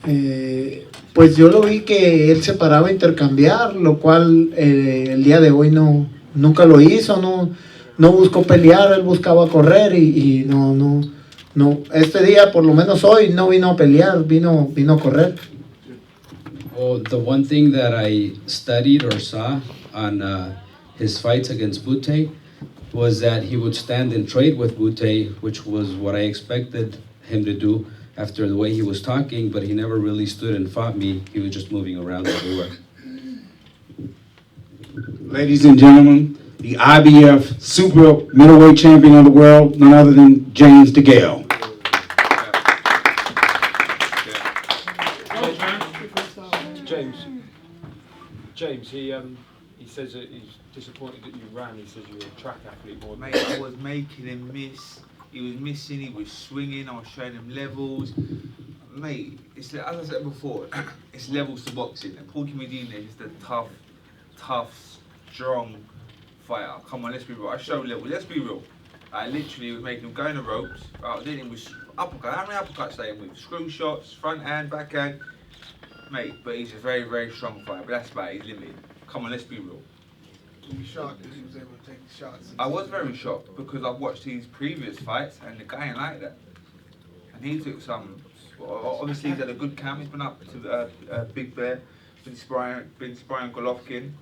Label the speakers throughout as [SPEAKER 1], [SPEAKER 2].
[SPEAKER 1] Pues yo lo vi que él se paraba a intercambiar, lo cual el día de hoy nunca lo hizo, no buscó pelear, él buscaba correr y no, este día, por lo menos hoy, no vino a pelear, vino a correr.
[SPEAKER 2] Well, the one thing that I studied or saw on his fights against Bute was that he would stand and trade with Bute, which was what I expected him to do after the way he was talking, but he never really stood and fought me. He was just moving around everywhere.
[SPEAKER 3] Ladies and gentlemen, the IBF Super Middleweight Champion of the world, none other than James DeGALE.
[SPEAKER 4] James, he says that he's disappointed that you ran. He says you're a track athlete more than
[SPEAKER 5] Mate, I was making him miss. He was missing, he was swinging, I was showing him levels. Mate, it's like, as I said before, it's levels to boxing. And Porky Medina is the tough, strong fighter. Come on, let's be real. I showed levels, let's be real. I literally was making him go in the ropes. I was hitting him with uppercut. How many uppercuts they with? Screw shots, front hand, back hand. Mate, but he's a very, very strong fighter. But that's about it, he's limited. Come on, let's be real.
[SPEAKER 6] Were you shocked that he was able to take shots?
[SPEAKER 5] I was very shocked because I've watched his previous fights and the guy ain't like that. And he took some, obviously he's had a good camp, he's been up to Big Bear, been sparring Golovkin.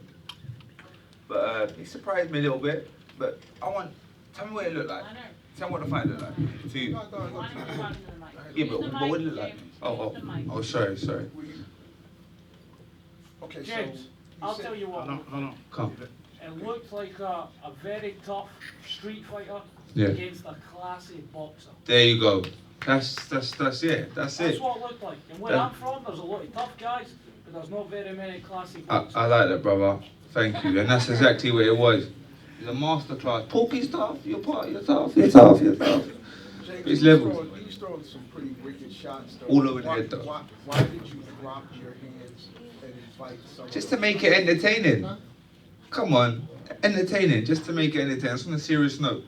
[SPEAKER 5] But he surprised me a little bit. But tell me what it looked like. Tell me what the fight looked like to you. Yeah, but what did it look like? Oh, sorry.
[SPEAKER 6] Okay,
[SPEAKER 7] James, I'll tell you what.
[SPEAKER 3] Hold on.
[SPEAKER 5] Come.
[SPEAKER 7] It looked like a very tough street fighter against a classy boxer.
[SPEAKER 5] There you go. That's it. That's it.
[SPEAKER 7] That's what it looked like. And where I'm from, there's a lot of tough guys, but there's not very many classy boxers.
[SPEAKER 5] I like that, brother. Thank you. And that's exactly what it was. It's a masterclass. Porky's tough. You're tough. It's levels.
[SPEAKER 6] He was throwing some pretty wicked shots, though.
[SPEAKER 5] All over the head, though.
[SPEAKER 6] Why did you drop your hands and fight someone?
[SPEAKER 5] Just to make it entertaining. Come on, entertaining. Just to make it entertaining. That's on a serious note.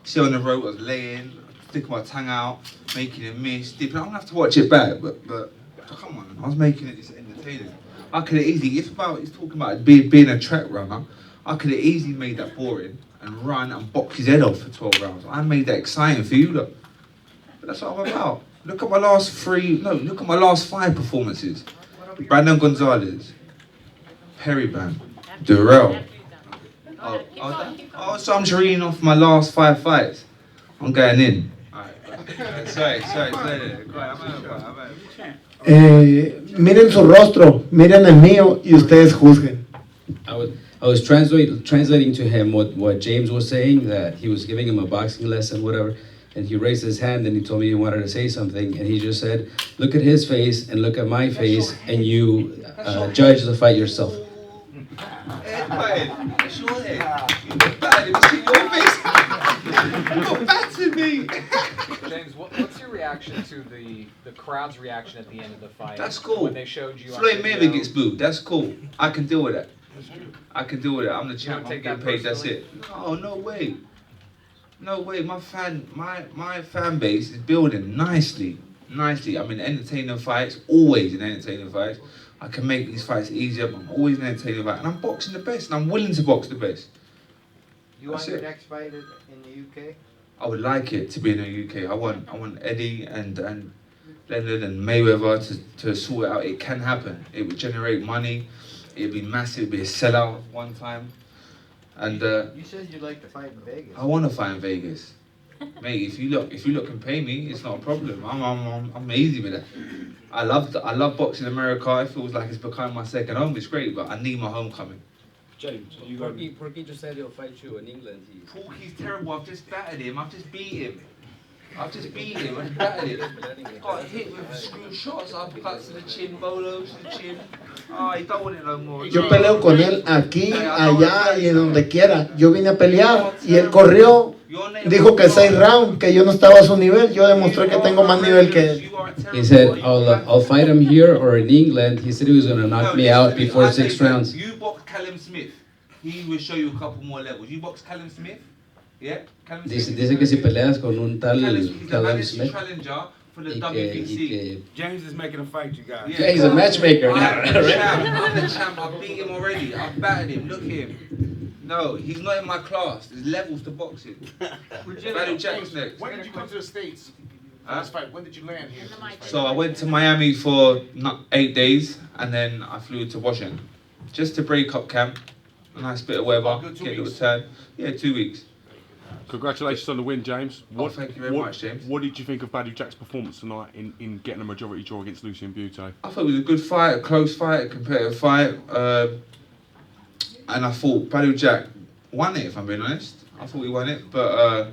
[SPEAKER 5] See on the road, I was laying, sticking my tongue out, making it miss, dipping. I don't have to watch it back, but come on, I was making it just entertaining. I could have easily, he's talking about being a track runner, I could have easily made that boring and run and box his head off for 12 rounds. I made that exciting for you, though. But that's what I'm about. Look at my last 5 performances. Brandon Gonzalez, Perryban, Durrell. So I'm reading off my last 5 fights. I'm going in. Alright. Sorry.
[SPEAKER 1] Miren su rostro, miren el mío y ustedes juzguen.
[SPEAKER 2] I was translating to him what James was saying, that he was giving him a boxing lesson, whatever, and he raised his hand and he told me he wanted to say something, and he just said, look at his face and look at my face, and you judge the fight yourself.
[SPEAKER 5] That's your head. You look bad. Let me see your face. Look back to me.
[SPEAKER 8] James, what's your reaction to the crowd's reaction at the end of the fight?
[SPEAKER 5] That's cool.
[SPEAKER 8] When they showed you.
[SPEAKER 5] Floyd Mayweather gets booed. That's cool. I can deal with that. I'm the champ. I'm getting paid. That's it. No way. My fan base is building nicely. I'm in entertaining fights. Always in entertaining fights. I can make these fights easier. I'm always in entertaining fights, and I'm boxing the best. And I'm willing to box the best.
[SPEAKER 9] You want your next fight in the UK?
[SPEAKER 5] I would like it to be in the UK. I want Eddie and Leonard and Mayweather to sort it out. It can happen. It would generate money. It'd be massive. It'd be a sellout one time. And
[SPEAKER 9] you said you'd like to fight in Vegas.
[SPEAKER 5] I want to fight in Vegas, mate. If you look and pay me, it's not a problem. I'm easy with that. I love boxing in America. It feels like it's become my second home. It's great, but I need my homecoming.
[SPEAKER 4] James,
[SPEAKER 2] Porky just said he'll fight you in England.
[SPEAKER 5] Porky's terrible. I've just battered him. I've just beat him. I've battered him. Got hit with screw shots, uppercuts to the chin, bolos to the chin. He don't want it no more.
[SPEAKER 1] Yo peleo con él aquí, allá y en donde quiera. Yo vine a pelear y él corrió. Dijo que 6 rounds, que yo no estaba a su nivel. Yo demostré que tengo más nivel que él.
[SPEAKER 2] He said, I'll fight him here or in England. He said he was going to knock me out before 6 rounds.
[SPEAKER 5] You box Callum Smith. He will show you a couple more levels. You box Callum Smith? Yeah?
[SPEAKER 2] Dice que si peleas con un tal
[SPEAKER 5] Callum
[SPEAKER 2] Callum
[SPEAKER 5] Smith.
[SPEAKER 2] Smith.
[SPEAKER 5] Challenger for the
[SPEAKER 2] Y
[SPEAKER 5] WBC.
[SPEAKER 2] que
[SPEAKER 10] James is making a fight, you guys.
[SPEAKER 2] Yeah, he's a matchmaker now,
[SPEAKER 5] I'm the
[SPEAKER 2] right?
[SPEAKER 5] champ. I'm the champ. I beat him already. I've battered him. Look at him. No, he's not in my class. There's levels to boxing. Badu Jack's next.
[SPEAKER 6] When did you come to the States? This fight. When did you land here? for this fight?
[SPEAKER 5] So I went to Miami for 8 days, and then I flew to Washington, just to break up camp. A nice bit of weather,
[SPEAKER 6] Good 2
[SPEAKER 5] get a little
[SPEAKER 6] weeks.
[SPEAKER 5] tan. Yeah, 2 weeks.
[SPEAKER 10] Congratulations on the win, James.
[SPEAKER 5] Thank you very much, James.
[SPEAKER 10] What did you think of Badu Jack's performance tonight in getting a majority draw against Lucien Butte?
[SPEAKER 5] I thought it was a good fight, a close fight, a competitive fight, and I thought Badu Jack won it. If I'm being honest, I thought he won it, but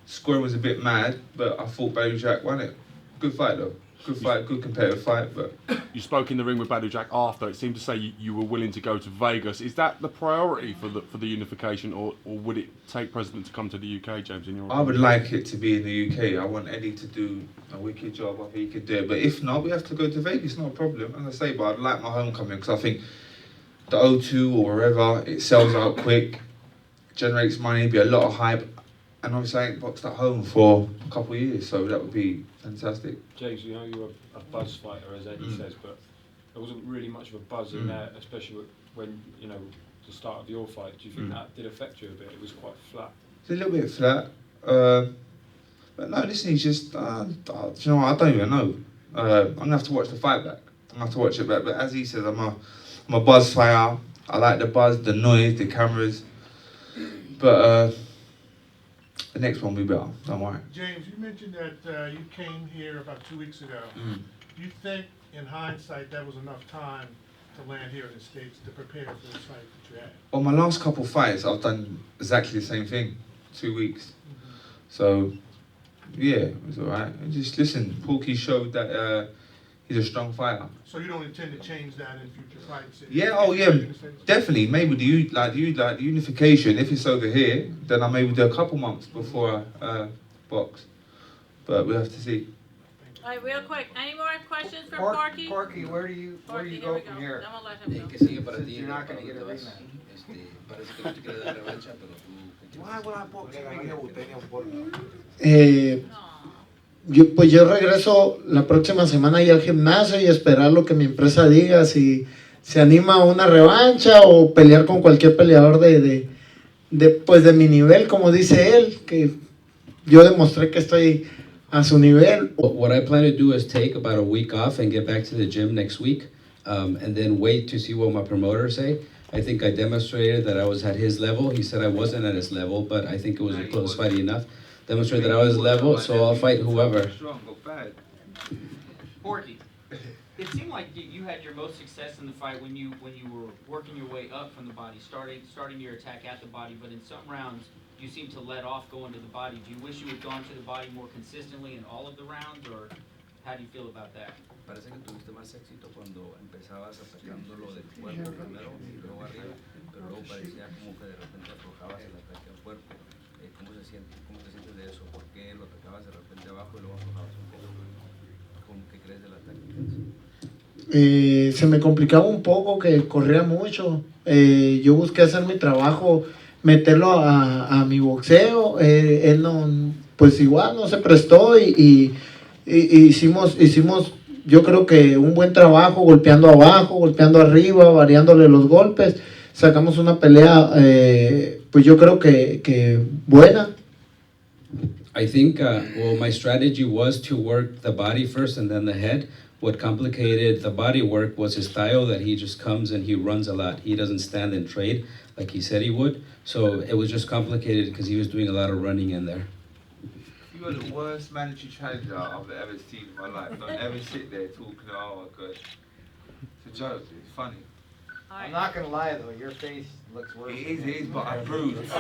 [SPEAKER 5] scoring was a bit mad. But I thought Badu Jack won it. Good fight though. Good fight, good competitive fight. But
[SPEAKER 10] You spoke in the ring with Badu Jack after. It seemed to say you were willing to go to Vegas. Is that the priority for the unification, or would it take precedent to come to the UK, James? In your
[SPEAKER 5] I would like it to be in the UK. I want Eddie to do a wicked job. I think he could do it. But if not, we have to go to Vegas. Not a problem. As I say, but I'd like my homecoming because I think the O2 or wherever, it sells out quick, generates money, be a lot of hype. And obviously I ain't boxed at home for a couple of years, so that would be fantastic.
[SPEAKER 4] James, you know you were a buzz fighter, as Eddie says, but there wasn't really much of a buzz in there, especially when, you know, the start of your fight. Do you think that did affect you a bit? It was quite flat.
[SPEAKER 5] It's a little bit flat. But no, listen, he's just, do you know what, I don't even know. I'm going to have to watch the fight back. I'm going to have to watch it back. But as he says, I'm a buzz fighter. I like the buzz, the noise, the cameras. But the next one will be better, don't worry.
[SPEAKER 6] James, you mentioned that you came here about 2 weeks ago. Do you think, in hindsight, that was enough time to land here in the States to prepare for this fight that you had?
[SPEAKER 5] On my last couple fights, I've done exactly the same thing, 2 weeks. So, yeah, it was all right. And just listen, Porky showed that he's a strong fighter.
[SPEAKER 6] So you don't intend to change that in future fights?
[SPEAKER 5] Yeah, oh yeah, definitely. Maybe the unification, if it's over here, then I maybe do a couple months before I box. But we'll have to see.
[SPEAKER 11] All right, real quick, any more questions for
[SPEAKER 9] Porky,
[SPEAKER 11] Porky?
[SPEAKER 9] where do you
[SPEAKER 11] Porky,
[SPEAKER 9] go
[SPEAKER 11] we
[SPEAKER 9] from here?
[SPEAKER 11] Then we'll let him go.
[SPEAKER 2] ¿Qué sigue para
[SPEAKER 9] Since
[SPEAKER 2] ti?
[SPEAKER 9] you're not gonna get a rematch.
[SPEAKER 2] Parece que no te quiere dar revancha, pero tú...
[SPEAKER 6] Why would I box
[SPEAKER 1] Yo regreso la próxima semana ya al gimnasio y esperar lo que mi empresa diga, si se anima a una revancha o pelear con cualquier peleador pues de mi nivel, como dice él, que yo demostré que estoy a su nivel.
[SPEAKER 2] What I plan to do is take about a week off and get back to the gym next week, and then wait to see what my promoters say. I think I demonstrated that I was at his level. He said I wasn't at his level, but I think it was a close fight enough. Demonstrate that I was level, so I'll fight whoever.
[SPEAKER 12] Porky, it seemed like you had your most success in the fight when you were working your way up from the body, starting your attack at the body. But in some rounds, you seem to let off going to the body. Do you wish you had gone to the body more consistently in all of the rounds, or how do you feel about that?
[SPEAKER 2] Parece que tuviste más éxito cuando empezabas atacándolo del cuerpo primero y luego arriba, pero luego parecía como que de repente aflojabas el ataque al cuerpo. ¿Cómo te sientes de eso? ¿Por qué lo atacabas de repente abajo y luego aflojabas un poco? ¿Qué crees del ataque?
[SPEAKER 1] Se me complicaba un poco, que corría mucho. Yo busqué hacer mi trabajo, meterlo a mi boxeo. Él no, pues igual no se prestó y hicimos, yo creo que un buen trabajo, golpeando abajo, golpeando arriba, variándole los golpes. Sacamos una pelea, pues yo creo que buena.
[SPEAKER 2] I think, well, my strategy was to work the body first and then the head. What complicated the body work was his style, that he just comes and he runs a lot. He doesn't stand and trade like he said he would. So it was just complicated because he was doing a lot of running in there.
[SPEAKER 5] You are the worst mandatory challenger I've ever seen in my life. Don't ever sit there talking, oh my god. It's a joke, it's funny.
[SPEAKER 9] I'm not gonna lie though, your face looks worse.
[SPEAKER 5] It is, but I bruised.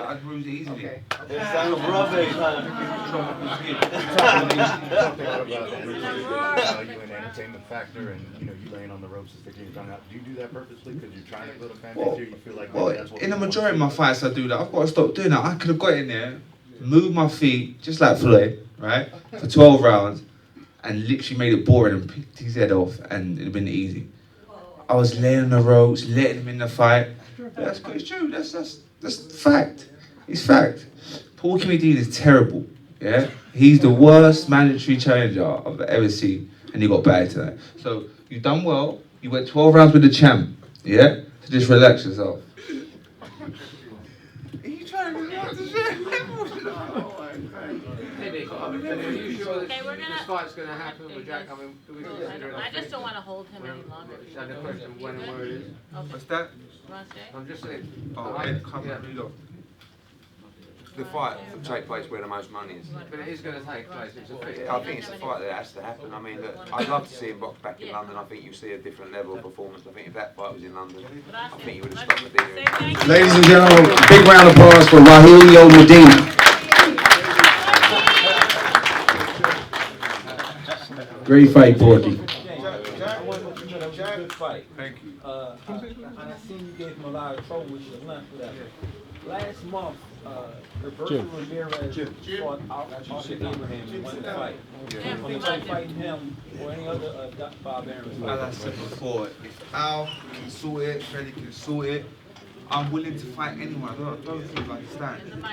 [SPEAKER 5] I bruise easily.
[SPEAKER 9] Okay.
[SPEAKER 13] Entertainment factor, and you laying on the ropes and sticking your tongue out. Do you do that purposely because you're trying to build a fan base, or you feel like that's what?
[SPEAKER 5] In the majority of my fights, I do that. I've got to stop doing that. I could have got in there, moved my feet just like Floyd, right, for 12 rounds, and literally made it boring and picked his head off, and it'd been easy. I was laying on the ropes, letting him in the fight. That's good, it's true. That's fact. It's fact. Paul Medina is terrible. Yeah, he's the worst mandatory challenger I've ever seen, and he got battered tonight. So you've done well. You went 12 rounds with the champ. Yeah, so just relax yourself. Are you trying to relax the
[SPEAKER 11] Okay, we're gonna.
[SPEAKER 9] This fight's gonna happen with Jack. I mean, do we consider it?
[SPEAKER 11] I just don't want to hold him any longer.
[SPEAKER 9] And the question when and where it is.
[SPEAKER 5] What's that?
[SPEAKER 11] You want to stay?
[SPEAKER 9] I'm just saying.
[SPEAKER 5] Oh,
[SPEAKER 9] Yeah.
[SPEAKER 14] The fight will take place where the most money is.
[SPEAKER 9] But it is going to take place. It's a fight.
[SPEAKER 14] I think it's a fight that has to happen. I mean, look, I'd love to see him box back in London. I think you'll see a different level of performance. I think if that fight was in London, I think you would have stopped Medina.
[SPEAKER 3] Ladies and gentlemen, big round of applause for Raheel Medina. Great fight, Porky.
[SPEAKER 15] Good fight.
[SPEAKER 5] Thank you.
[SPEAKER 15] And I seen you gave him a lot of trouble with your length for that. Last month, Roberto Ramirez fought Arthur Abraham and won the fight. Anybody fighting him or any other Bob Aaron?
[SPEAKER 5] As I said before, if Al can sort it, Freddie can sort it, I'm willing to fight anyone. I don't think I understand.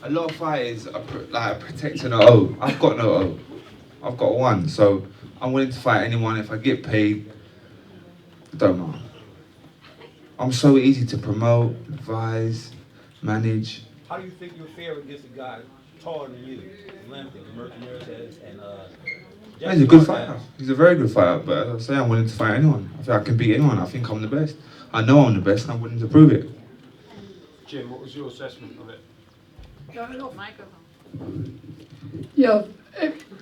[SPEAKER 5] A lot of fighters are protecting an O. I've got no O. I've got one, so I'm willing to fight anyone if I get paid. I don't know. I'm so easy to promote, advise, manage.
[SPEAKER 15] How do you think you'll fare against a guy taller than you, length and Ramirez and
[SPEAKER 5] He's a good fighter. He's a very good fighter, but as I say, I'm willing to fight anyone. I think I can beat anyone. I think I'm the best. I know I'm the best, and I'm willing to prove it.
[SPEAKER 4] Jim, what was your assessment of it?
[SPEAKER 11] Microphone.
[SPEAKER 16] Yeah,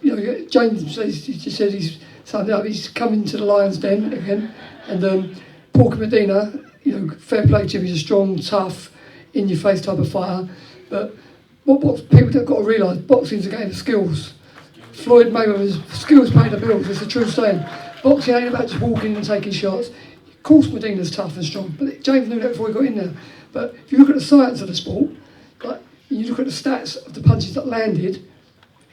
[SPEAKER 16] you know, James says, he just said he's coming to the Lions Den again, and Paul Medina, you know, fair play to him. He's a strong, tough, in-your-face type of fighter. But what people have got to realise, boxing's a game of skills. Floyd Mayweather's skills pay the bills. It's a true saying. Boxing ain't about just walking and taking shots. Of course, Medina's tough and strong, but James knew that before he got in there. But if you look at the science of the sport, like you look at the stats of the punches that landed,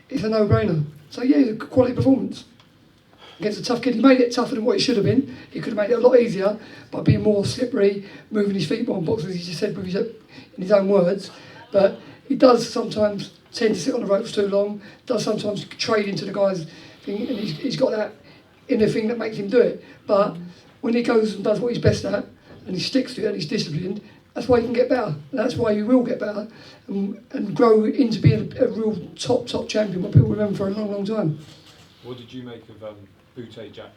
[SPEAKER 16] it's a no-brainer. So yeah, it's a quality performance against a tough kid. He made it tougher than what it should have been. He could have made it a lot easier by being more slippery, moving his feet more on boxing, as he just said in his own words. But he does sometimes tend to sit on the ropes too long, does sometimes trade into the guy's thing, and he's got that inner thing that makes him do it. But when he goes and does what he's best at, and he sticks to it and he's disciplined, that's why he can get better. And that's why he will get better and grow into being a real top champion, what people remember for a long, long time.
[SPEAKER 4] What did you make of Badu Jack?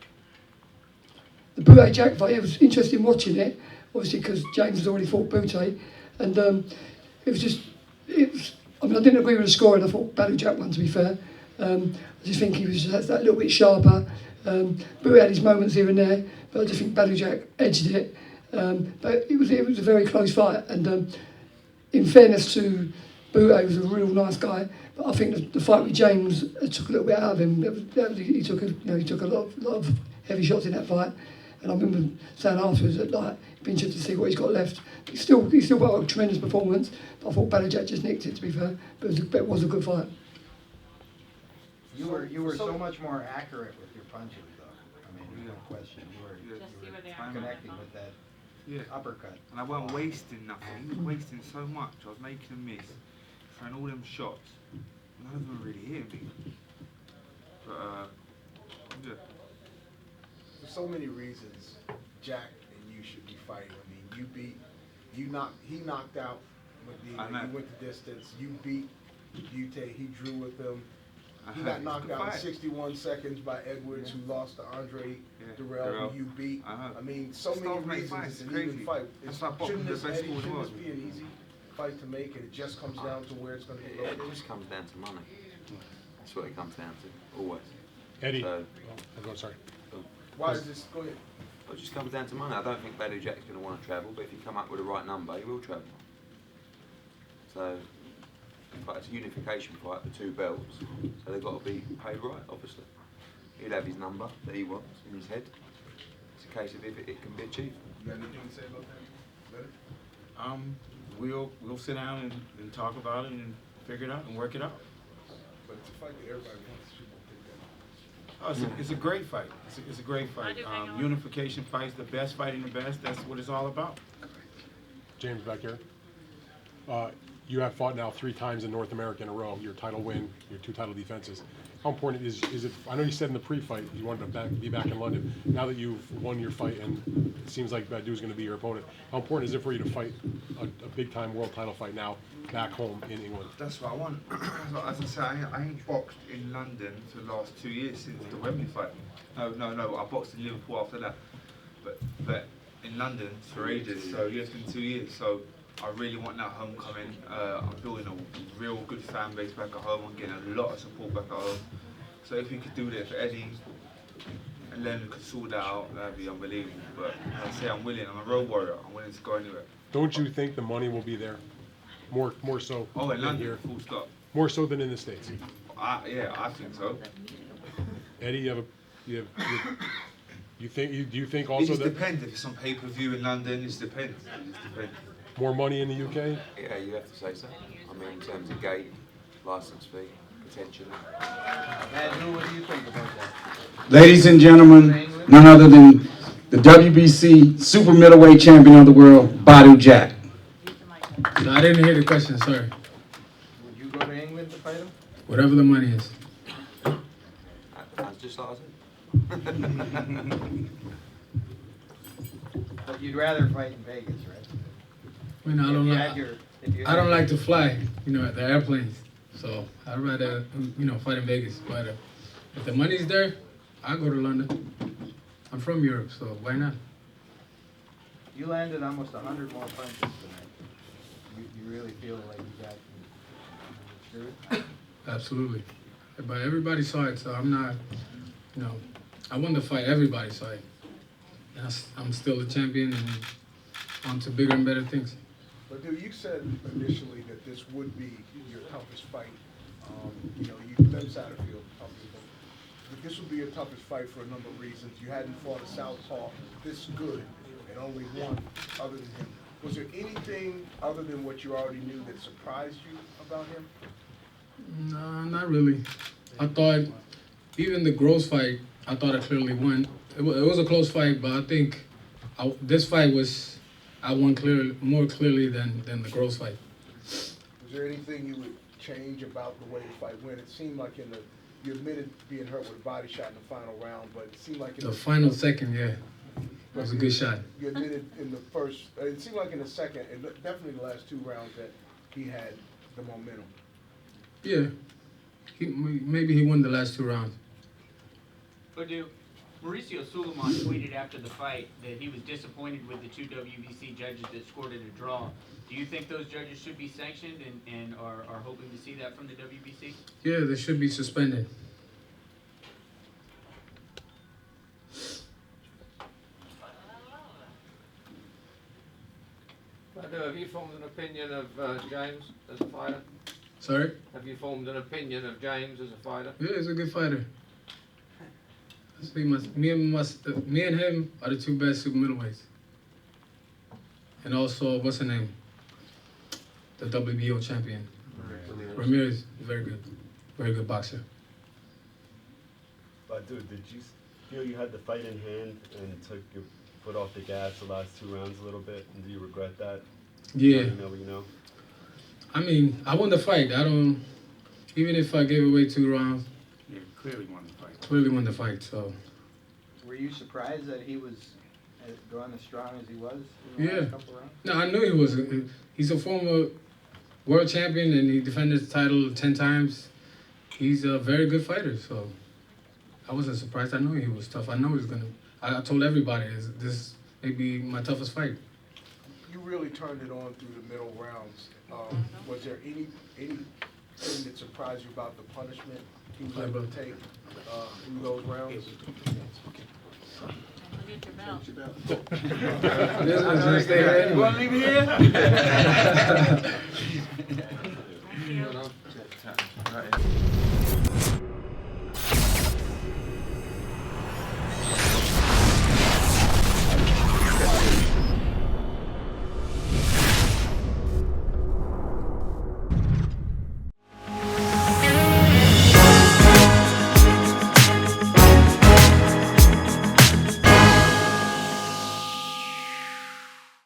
[SPEAKER 16] The Badu Jack fight, it was interesting watching it, obviously because James has already fought Badu, and I mean, I didn't agree with the score, and I thought Badu Jack won, to be fair. I just think he was that little bit sharper. Badu had his moments here and there, but I just think Badu Jack edged it. But it was a very close fight, and in fairness to Badu, he was a real nice guy. But I think the fight with James took a little bit out of him. He took a lot of heavy shots in that fight, and I remember saying afterwards that it'd be interesting to see what he's got left. He still got a tremendous performance. But I thought Badu Jack just nicked it, to be fair. But it was a good fight.
[SPEAKER 9] You were so much more accurate with your punches, though. I mean, no question. You were connecting with that.
[SPEAKER 5] Yeah.
[SPEAKER 9] Uppercut.
[SPEAKER 5] And I weren't wasting nothing. He was wasting so much. I was making a miss, throwing all them shots. None of them really hit me. But yeah.
[SPEAKER 17] For so many reasons, Jack and you should be fighting. I mean, he knocked out Medina. You went the distance. You beat Butte. He drew with him. He got knocked out in 61 seconds by Edwards, who lost to Andre Deale, who you beat. I mean, so many reasons to even fight. Shouldn't this be an easy fight to make, and it just comes down to where it's going to be located?
[SPEAKER 14] It just comes down to money. That's what it comes down to, always.
[SPEAKER 6] Eddie.
[SPEAKER 17] Sorry. Why is this? Go ahead.
[SPEAKER 14] It just comes down to money. I don't think Badu Jack's going to want to travel, but if you come up with the right number, he will travel. So, but it's a unification fight, the two belts, so they've got to be paid right, obviously. He'll have his number that he wants in his head. It's a case of if it can be achieved.
[SPEAKER 17] You got anything to say about that?
[SPEAKER 3] We'll sit down and talk about it and figure it out and work it out.
[SPEAKER 17] But it's a fight that everybody wants.
[SPEAKER 3] Oh, it's a great fight. It's a great fight. Unification fights, the best fighting the best. That's what it's all about.
[SPEAKER 18] James back here. You have fought now 3 times in North America in a row. Your title win, your 2 title defenses. How important is it? I know you said in the pre-fight you wanted to be back in London. Now that you've won your fight and it seems like Badu is going to be your opponent, how important is it for you to fight a big-time world title fight now back home in England?
[SPEAKER 5] That's what I want. As I say, I ain't boxed in London for the last 2 years since the Wembley fight. No. I boxed in Liverpool after that, but in London for ages. So yeah, it's been 2 years. So I really want that homecoming. I'm building a real good fan base back at home. I'm getting a lot of support back at home. So if we could do that for Eddie, and then we could sort that out, that'd be unbelievable. But like I say, I'm willing. I'm a road warrior. I'm willing to go anywhere.
[SPEAKER 18] Don't you think the money will be there? More so.
[SPEAKER 5] Oh, in London,
[SPEAKER 18] here.
[SPEAKER 5] full stop.
[SPEAKER 18] More so than in the States.
[SPEAKER 5] Yeah, I think so.
[SPEAKER 18] Eddie, do you think also
[SPEAKER 5] it
[SPEAKER 18] that
[SPEAKER 5] depends. If it's on pay-per-view in London, it depends.
[SPEAKER 18] more money in the UK?
[SPEAKER 14] Yeah, you have to say so. I mean, in terms of gate, license fee, potentially.
[SPEAKER 9] Andrew, what do you think about that?
[SPEAKER 3] Ladies and gentlemen, none other than the WBC super middleweight champion of the world, Badu Jack.
[SPEAKER 19] No, I didn't hear the question, sorry.
[SPEAKER 9] Would you go to England to fight him?
[SPEAKER 19] Whatever the money is.
[SPEAKER 14] That's just like I said.
[SPEAKER 9] But you'd rather fight in Vegas, right?
[SPEAKER 19] I mean, I don't like to fly, the airplanes. So I'd rather, fight in Vegas. But if the money's there, I'll go to London. I'm from Europe, so why not?
[SPEAKER 9] You landed almost 100 more punches tonight. You really feel like you got through?
[SPEAKER 19] Absolutely. But everybody saw it, so I'm not, I won the fight, everybody saw it. And I'm still the champion and on to bigger and better things.
[SPEAKER 17] But dude, you said initially that this would be your toughest fight. You left Satterfield, but this would be your toughest fight for a number of reasons. You hadn't fought a southpaw this good and only one other than him. Was there anything other than what you already knew that surprised you about him?
[SPEAKER 19] No, not really. I thought, even the Gross fight, I thought I clearly won. It was a close fight, but I think this fight I won more clearly than the Gross fight.
[SPEAKER 17] Was there anything you would change about the way the fight went? It seemed like you admitted being hurt with a body shot in the final round, but it seemed like in
[SPEAKER 19] the final second, yeah. It was a good shot.
[SPEAKER 17] You admitted in the first, it seemed like in the second, and definitely the last 2 rounds that he had the momentum.
[SPEAKER 19] Yeah. Maybe he won the last 2 rounds.
[SPEAKER 12] Badu, Mauricio Suleiman tweeted after the fight that he was disappointed with the 2 WBC judges that scored it a draw. Do you think those judges should be sanctioned and are hoping to see that from the WBC?
[SPEAKER 19] Yeah, they should be suspended.
[SPEAKER 20] Badu, have you formed an opinion of James as a fighter?
[SPEAKER 19] Sorry?
[SPEAKER 20] Have you formed an opinion of James as a fighter?
[SPEAKER 19] Yeah, he's a good fighter. Me and him are the 2 best super middleweights. And also, what's her name? The WBO champion. Ramirez, very good boxer.
[SPEAKER 21] But dude, did you feel you had the fight in hand and took your foot off the gas the last 2 rounds a little bit? And do you regret that?
[SPEAKER 19] Yeah.
[SPEAKER 21] You know what you know?
[SPEAKER 19] I mean, I won the fight. Even if I gave away 2 rounds.
[SPEAKER 3] You clearly won the fight.
[SPEAKER 19] Clearly won the fight, so.
[SPEAKER 9] Were you surprised that he was going as strong as he was in the last couple rounds?
[SPEAKER 19] No, I knew he was. He's a former world champion and he defended his title 10 times. He's a very good fighter, so I wasn't surprised. I knew he was tough. I know he's gonna. I told everybody this may be my toughest fight.
[SPEAKER 17] You really turned it on through the middle rounds. Was there anything that surprised you about the punishment he was able to take through those rounds?
[SPEAKER 19] You want to leave it here?